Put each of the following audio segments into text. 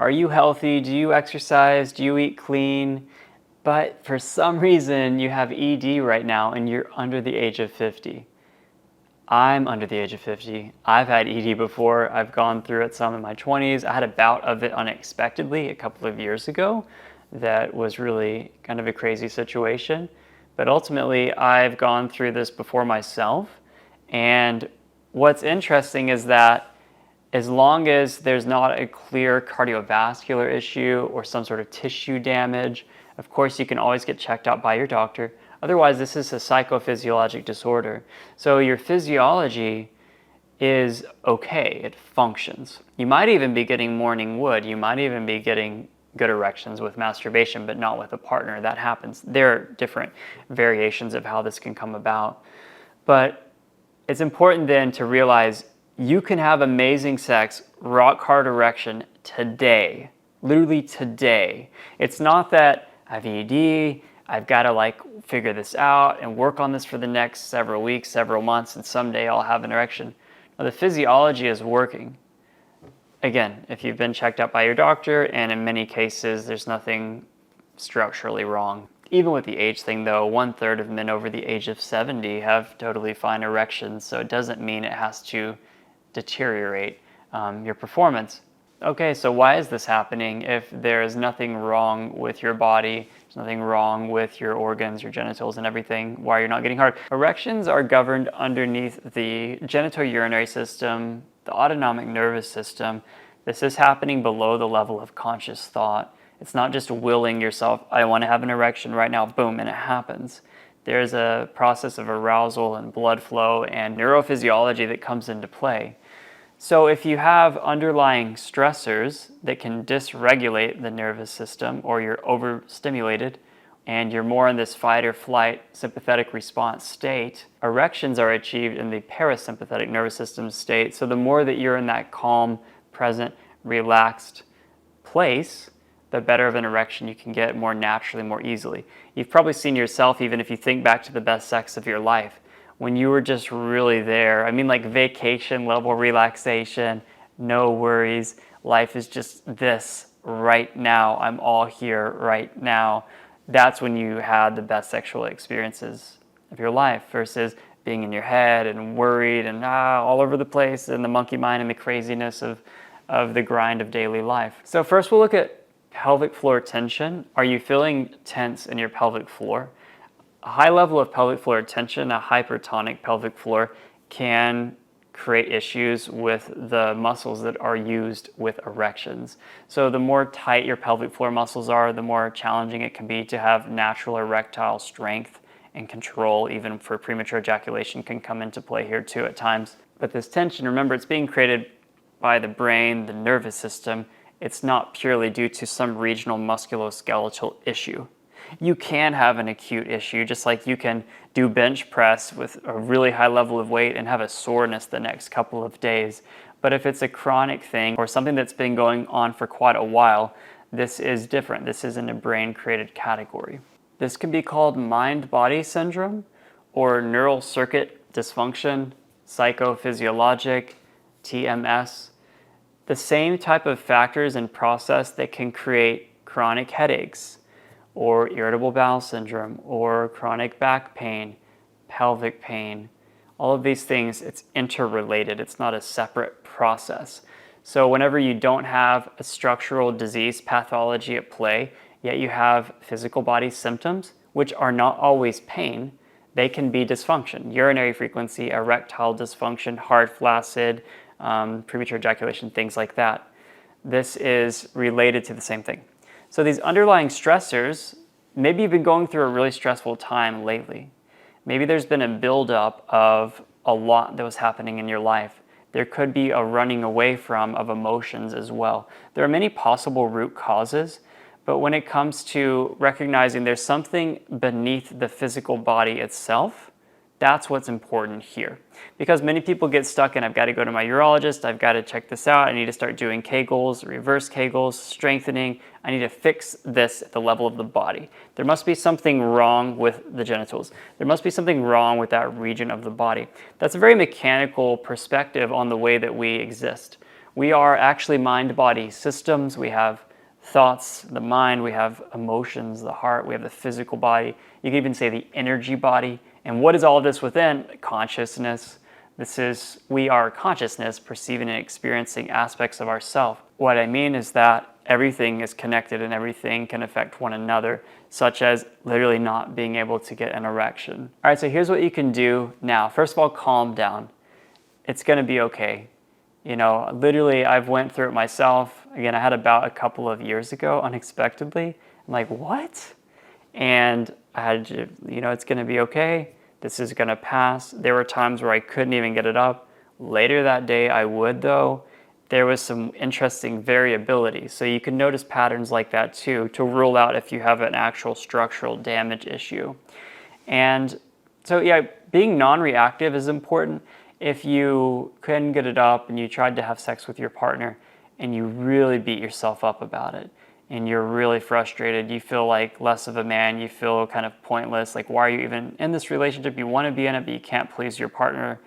Are you healthy? Do you exercise? Do you eat clean? But for some reason you have ED right now and you're under the age of 50. I'm under the age of 50. I've had ED before. I've gone through it some in my 20s. I had a bout of it unexpectedly a couple of years ago that was really kind of a crazy situation. But ultimately, I've gone through this before myself. And what's interesting is that as long as there's not a clear cardiovascular issue or some sort of tissue damage, of course you can always get checked out by your doctor. Otherwise, this is a psychophysiologic disorder. So your physiology is okay, it functions. You might even be getting morning wood, you might even be getting good erections with masturbation, but not with a partner. That happens. There are different variations of how this can come about. But it's important then to realize you can have amazing sex, rock hard erection today, literally today. It's not that I have ED, I've got to figure this out and work on this for the next several weeks, several months, and someday I'll have an erection. Now, the physiology is working. Again, if you've been checked out by your doctor, and in many cases there's nothing structurally wrong. Even with the age thing though, 1/3 of men over the age of 70 have totally fine erections, so it doesn't mean it has to deteriorate your performance. Okay, so why is this happening if there is nothing wrong with your body, there's nothing wrong with your organs, your genitals and everything, why you're not getting hard? Erections are governed underneath the genitourinary system, the autonomic nervous system. This is happening below the level of conscious thought. It's not just willing yourself, I want to have an erection right now, boom, and it happens. There's a process of arousal and blood flow and neurophysiology that comes into play. So if you have underlying stressors that can dysregulate the nervous system, or you're overstimulated and you're more in this fight or flight sympathetic response state, erections are achieved in the parasympathetic nervous system state. So the more that you're in that calm, present, relaxed place, the better of an erection you can get more naturally, more easily. You've probably seen yourself, even if you think back to the best sex of your life, when you were just really there. I mean, like vacation level relaxation, no worries. Life is just this right now. I'm all here right now. That's when you had the best sexual experiences of your life versus being in your head and worried and all over the place and the monkey mind and the craziness of the grind of daily life. So first we'll look at pelvic floor tension. Are you feeling tense in your pelvic floor? A high level of pelvic floor tension, a hypertonic pelvic floor, can create issues with the muscles that are used with erections. So the more tight your pelvic floor muscles are, the more challenging it can be to have natural erectile strength and control. Even for premature ejaculation can come into play here too at times. But this tension, remember, it's being created by the brain, the nervous system. It's not purely due to some regional musculoskeletal issue. You can have an acute issue, just like you can do bench press with a really high level of weight and have a soreness the next couple of days. But if it's a chronic thing or something that's been going on for quite a while, this is different. This isn't a brain-created category. This can be called mind-body syndrome or neural circuit dysfunction, psychophysiologic, TMS. The same type of factors and process that can create chronic headaches, or irritable bowel syndrome, or chronic back pain, pelvic pain. All of these things, it's interrelated. It's not a separate process. So whenever you don't have a structural disease pathology at play, yet you have physical body symptoms, which are not always pain, they can be dysfunction, urinary frequency, erectile dysfunction, hard flaccid, premature ejaculation, things like that. This is related to the same thing. So these underlying stressors, maybe you've been going through a really stressful time lately. Maybe there's been a buildup of a lot that was happening in your life. There could be a running away from of emotions as well. There are many possible root causes, but when it comes to recognizing there's something beneath the physical body itself, that's what's important here. Because many people get stuck in, I've got to go to my urologist, I've got to check this out, I need to start doing Kegels, reverse Kegels, strengthening, I need to fix this at the level of the body. There must be something wrong with the genitals. There must be something wrong with that region of the body. That's a very mechanical perspective on the way that we exist. We are actually mind-body systems. We have thoughts, the mind, we have emotions, the heart, we have the physical body. You can even say the energy body. And what is all of this within? Consciousness. We are consciousness, perceiving and experiencing aspects of ourself. What I mean is that everything is connected and everything can affect one another, such as literally not being able to get an erection. All right, so here's what you can do now. First of all, calm down. It's going to be okay. Literally, I've went through it myself. Again, I had a bout a couple of years ago, unexpectedly. I'm like, what? And I had to, it's going to be okay. This is going to pass. There were times where I couldn't even get it up. Later that day, I would, though. There was some interesting variability. So you can notice patterns like that, too, to rule out if you have an actual structural damage issue. And so, yeah, being non-reactive is important. If you couldn't get it up and you tried to have sex with your partner and you really beat yourself up about it and you're really frustrated, you feel like less of a man, you feel kind of pointless, like why are you even in this relationship? You want to be in it, but you can't please your partner.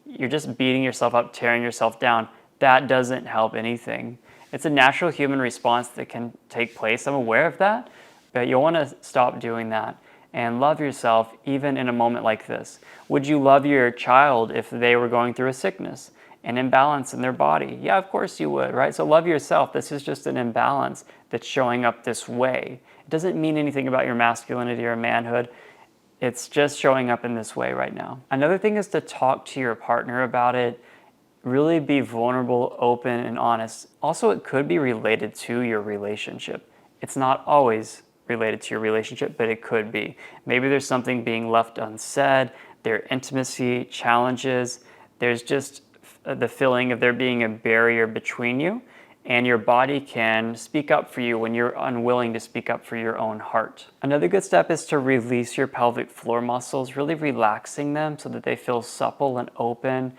You're just beating yourself up, tearing yourself down. That doesn't help anything. It's a natural human response that can take place. I'm aware of that, but you'll want to stop doing that and love yourself even in a moment like this. Would you love your child if they were going through a sickness, an imbalance in their body? Yeah, of course you would, right? So love yourself. This is just an imbalance that's showing up this way. It doesn't mean anything about your masculinity or manhood. It's just showing up in this way right now. Another thing is to talk to your partner about it. Really be vulnerable, open, and honest. Also, it could be related to your relationship. It's not always related to your relationship, but it could be. Maybe there's something being left unsaid, there are intimacy challenges, there's just the feeling of there being a barrier between you, and your body can speak up for you when you're unwilling to speak up for your own heart. Another good step is to release your pelvic floor muscles, really relaxing them so that they feel supple and open.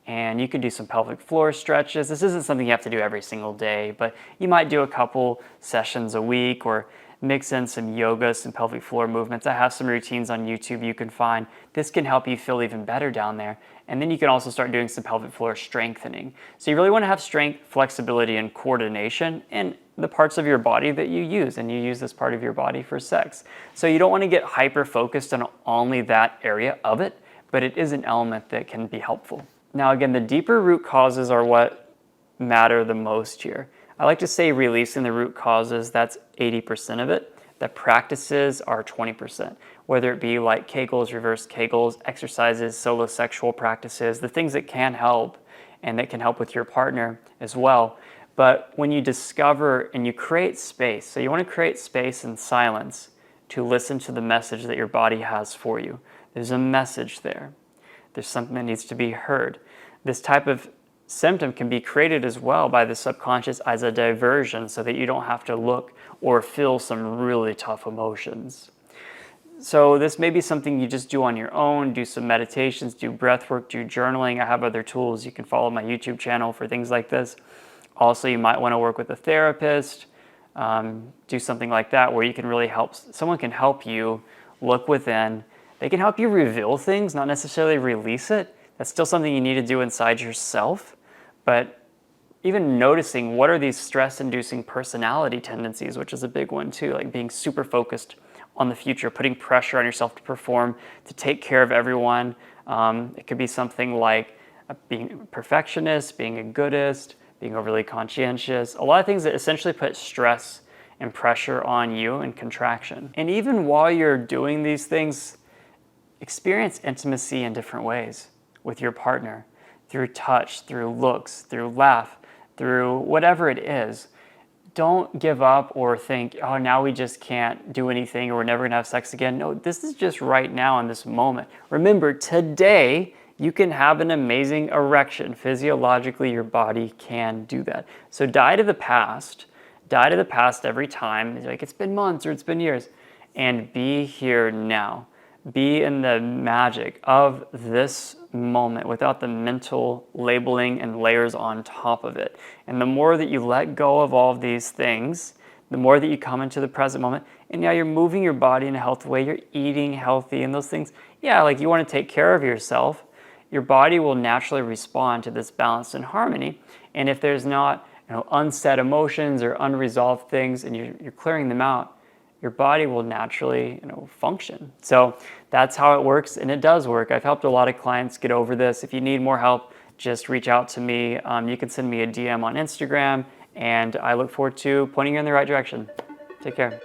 And you can do some pelvic floor stretches. This isn't something you have to do every single day, but you might do a couple sessions a week or mix in some yoga, some pelvic floor movements. I have some routines on YouTube you can find. This can help you feel even better down there. And then you can also start doing some pelvic floor strengthening. So you really want to have strength, flexibility, and coordination in the parts of your body that you use, and you use this part of your body for sex. So you don't want to get hyper-focused on only that area of it, but it is an element that can be helpful. Now again, the deeper root causes are what matter the most here. I like to say releasing the root causes, that's 80% of it. The practices are 20%, whether it be like Kegels, reverse Kegels, exercises, solo sexual practices, the things that can help and that can help with your partner as well. But when you discover and you create space, so you want to create space and silence to listen to the message that your body has for you. There's a message there. There's something that needs to be heard. This type of symptom can be created as well by the subconscious as a diversion so that you don't have to look or feel some really tough emotions. So this may be something you just do on your own, do some meditations, do breath work, do journaling. I have other tools. You can follow my YouTube channel for things like this. Also, you might want to work with a therapist, do something like that where you can really help, someone can help you look within. They can help you reveal things, not necessarily release it. That's still something you need to do inside yourself. But even noticing what are these stress-inducing personality tendencies, which is a big one too, like being super focused on the future, putting pressure on yourself to perform, to take care of everyone. It could be something like being a perfectionist, being a goodist, being overly conscientious. A lot of things that essentially put stress and pressure on you and contraction. And even while you're doing these things, experience intimacy in different ways with your partner, through touch, through looks, through laugh, through whatever it is. Don't give up or think, oh, now we just can't do anything or we're never gonna have sex again. No, this is just right now in this moment. Remember, today, you can have an amazing erection. Physiologically, your body can do that. So die to the past every time. Like, it's been months or it's been years. And be here now. Be in the magic of this moment without the mental labeling and layers on top of it. And the more that you let go of all of these things, the more that you come into the present moment, and now you're moving your body in a healthy way, you're eating healthy and those things. Yeah, like you want to take care of yourself. your body will naturally respond to this balance and harmony. And if there's not unsaid emotions or unresolved things and you're clearing them out, your body will naturally function. So that's how it works, and it does work. I've helped a lot of clients get over this. If you need more help, just reach out to me. You can send me a DM on Instagram, and I look forward to pointing you in the right direction. Take care.